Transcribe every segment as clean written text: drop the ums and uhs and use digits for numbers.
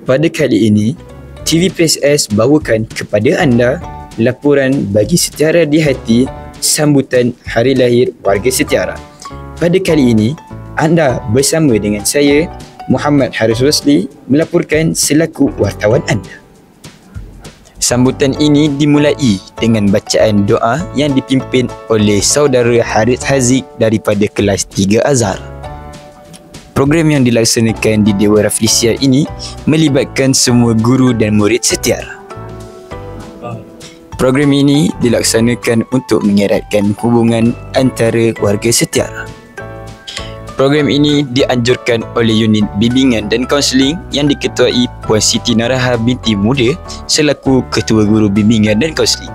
Pada kali ini, TVPSS bawakan kepada anda laporan bagi Setiara di Hati sambutan Hari Lahir Warga Setiara. Pada kali ini, anda bersama dengan saya, Muhammad Haris Rosli, melaporkan selaku wartawan anda. Sambutan ini dimulai dengan bacaan doa yang dipimpin oleh saudara Harith Haziq daripada kelas 3 Azhar. Program yang dilaksanakan di Dewan Rafflesia ini melibatkan semua guru dan murid Setiara. Program ini dilaksanakan untuk mengeratkan hubungan antara warga Setiara. Program ini dianjurkan oleh Unit Bimbingan dan Kaunseling yang diketuai Puan Siti Naraha binti Muda selaku Ketua Guru Bimbingan dan Kaunseling.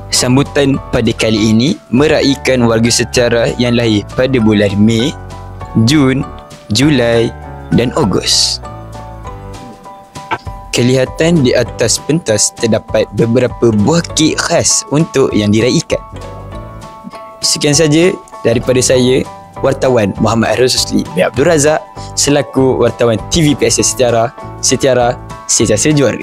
Sambutan pada kali ini meraihkan warga Setiara yang lahir pada bulan Mei, Jun, Julai dan Ogos. Kelihatan di atas pentas terdapat beberapa buah kek khas untuk yang diraikan. Sekian saja daripada saya, wartawan Muhammad Haris Rosli bin Abdul Razak selaku wartawan TVPSS Setiara. Setiara sentiasa juara.